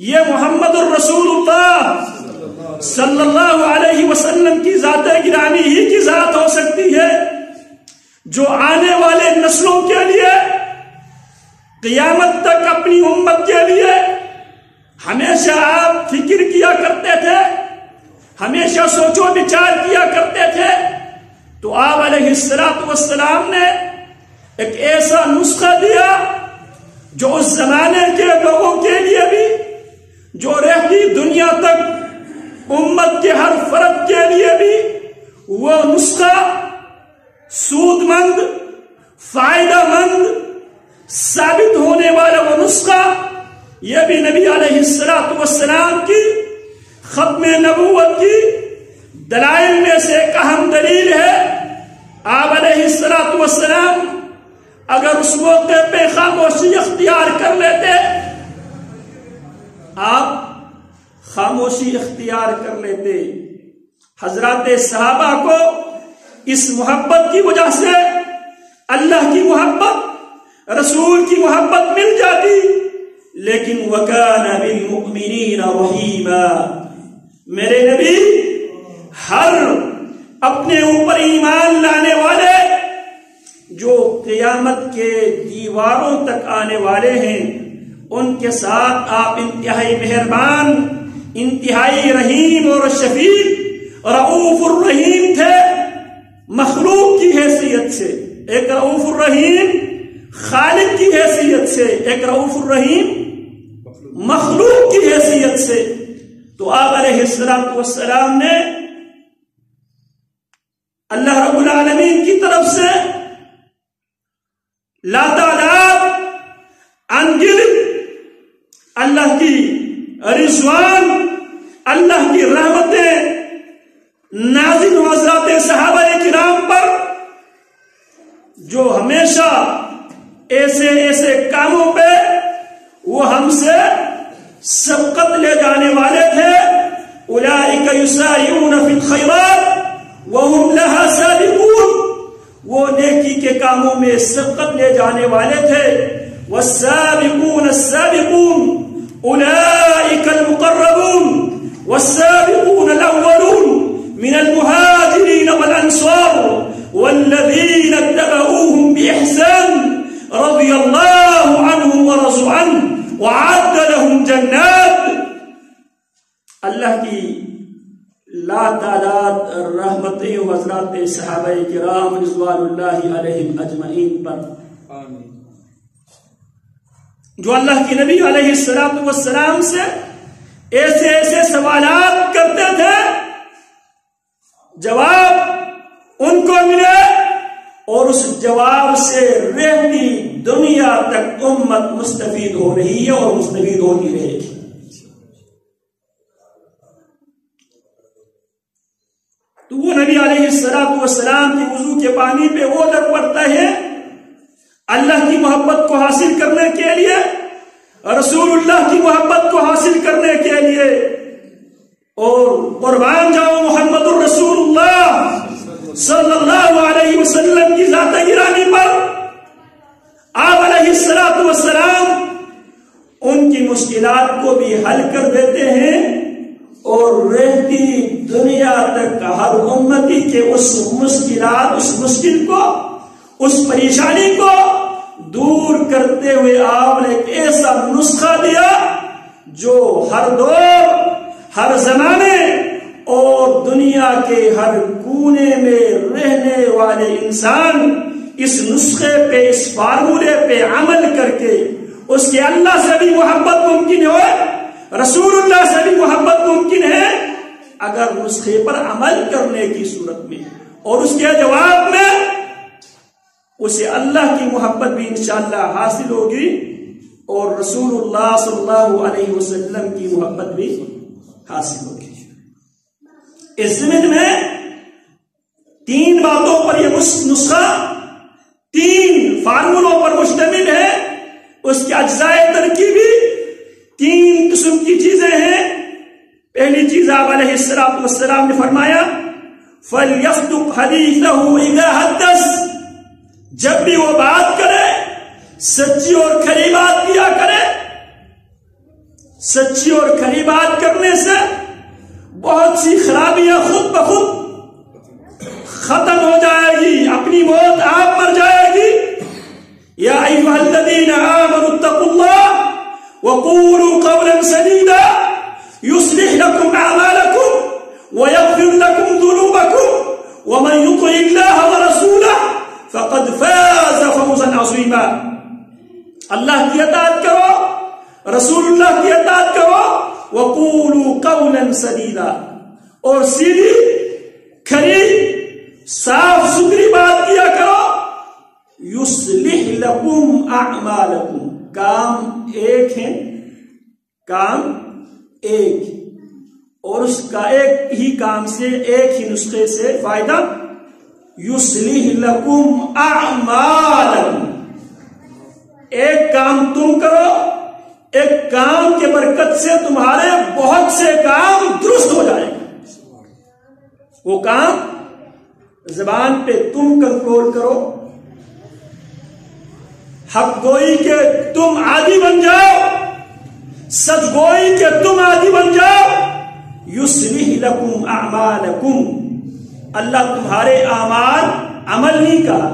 یہ محمد الرسول اللہ صلی اللہ علیہ وسلم کی ذات گرامی ہی کی ذات ہو سکتی ہے جو آنے والے نسلوں کے لیے قیامت تک اپنی امت کے لیے ہمیشہ آپ فکر کیا کرتے تھے، ہمیشہ سوچ و بچار کیا کرتے تھے۔ تو آپ علیہ السلام نے ایک ایسا نسخہ دیا جو اس زمانے کے لوگوں کے لیے بھی، جو رہتی دنیا تک امت کے ہر فرد کے لیے بھی وہ نسخہ سود مند، فائدہ مند ثابت ہونے والا وہ نسخہ، یہ بھی نبی علیہ السلام کی ختم نبوت کی دلائل میں سے ایک اہم دلیل ہے۔ آپ علیہ السلام اگر اس موقع پہ خاموشی اختیار کر لیتے، آپ خاموشی اختیار کر لیتے، حضرات صحابہ کو اس محبت کی وجہ سے اللہ کی محبت، رسول کی محبت مل جاتی، لیکن وَكَانَ بِالْمُؤْمِنِينَ رَحِيمًا، میرے نبی ہر اپنے اوپر ایمان لانے والے جو قیامت کے دیواروں تک آنے والے ہیں ان کے ساتھ آپ انتہائی مہربان، انتہائی رحیم اور شفیق، رؤوف الرحیم تھے۔ مخلوق کی حیثیت سے ایک رؤوف الرحیم، خالق کی حیثیت سے ایک رؤوف الرحیم، مخلوق کی حیثیت سے۔ تو آپ علیہ السلام نے اللہ رب العالمین کی طرف سے لا تعداد انگنت اللہ کی رضوان، اللہ کی رحمتیں نازل و حضرات صحابہ کرام پر، جو ہمیشہ ایسے ایسے کاموں پہ وہ ہم سے سبقت لے جانے والے تھے۔ اولئک یسارعون فی الخیرات وہم لہا سابقون، وہ نیکی کے کاموں میں سبقت لے جانے والے تھے۔ والسابقون السابقون اولئک المقربون والسابقون الاولون من المهاجرين والانصار والذين اتبعوهم باحسان رضي الله عنهم ورضوا عنه وعد لهم جنات، اللہ کی لا تعداد رحمتیں و حضرات صحابہ کرام رضوان اللہ علیہم اجمعین پر، جو اللہ کی نبی علیہ السلام سے ایسے ایسے سوالات کرتے تھے، جواب ان کو ملے اور اس جواب سے رہتی دنیا تک امت مستفید ہو رہی ہے اور مستفید ہوتی رہے گی۔ تو وہ نبی علیہ السلام کی وضو کے پانی پہ وہ لگ پڑتا ہے اللہ کی محبت کو حاصل کرنے کے لیے، رسول اللہ کی محبت کو حاصل کرنے کے لیے، اور قربان جاؤ محمد الرسول اللہ صلی اللہ علیہ وسلم کی ذات گرامی پر۔ آپ علیہ السلام ان کی مشکلات کو بھی حل کر دیتے ہیں اور رہتی دنیا تک ہر امتی کے اس مشکلات، اس مشکل کو، اس پریشانی کو دور کرتے ہوئے آپ نے ایک ایسا نسخہ دیا جو ہر دور، ہر زمانے اور دنیا کے ہر کونے میں رہنے والے انسان اس نسخے پہ، اس فارمولے پہ عمل کر کے اس کے اللہ سے بھی محبت ممکن ہے، رسول اللہ سے بھی محبت ممکن ہے اگر نسخے پر عمل کرنے کی صورت میں، اور اس کے جواب میں اسے اللہ کی محبت بھی انشاءاللہ حاصل ہوگی اور رسول اللہ صلی اللہ علیہ وسلم کی محبت بھی حاصل ہوگی۔ اس ضمن میں تین باتوں پر یہ نسخہ، تین فارمولوں پر مشتمل ہے۔ اس کے اجزاء ترکیبی تین قسم کی چیزیں ہیں۔ پہلی چیز آپ علیہ السلام نے فرمایا فَلْيَصْدُقْ حَدِيثَهُ إِذَا حَدَّثَ، جب بھی وہ بات کرے سچی اور کھری بات کیا کرے۔ سچی اور کھری بات کرنے سے بہت سی خرابیاں خود بخود ختم ہو جائے گی، اپنی موت آپ مر جائے گی۔ یا ایھا الذین آمنوا اتقوا اللہ وقولوا قولا سدیدا یصلح لکم اعمالکم ویغفر لکم ذنوبکم ومن یطع اللہ ورسولہ فقد فاز فوزا عظیما۔ اللہ کی اطاعت کرو، رسول اللہ کی اطاعت کرو، وقولوا قولا سدیدا، اور سیدھی کھری صاف ستھری بات کیا کرو۔ یصلح لکم اعمالکم، کام ایک ہے، کام ایک، اور اس کا ایک ہی کام سے، ایک ہی نسخے سے فائدہ۔ یصلح لکم اعمالکم، ایک کام تم کرو، ایک کام کے برکت سے تمہارے بہت سے کام درست ہو جائیں گے۔ وہ کام زبان پہ تم کنٹرول کرو، حق گوئی کے تم عادی بن جاؤ، سچ گوئی کے تم عادی بن جاؤ۔ یصلح لکم اعمالکم، اللہ تمہارے اعمال، عمل نہیں کہا،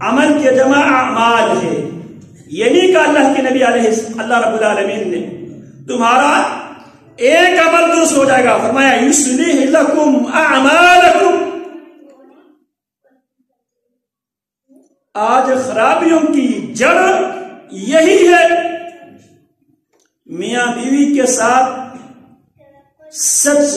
عمل کے جمع اعمال ہے، یہ نہیں کہا اللہ کے نبی اللہ رب العالمین نے تمہارا ایک عمل درست ہو جائے گا، فرمایا یصلح لکم اعمالکم۔ آج خرابیوں کی جڑ یہی ہے، میاں بیوی کے ساتھ سچ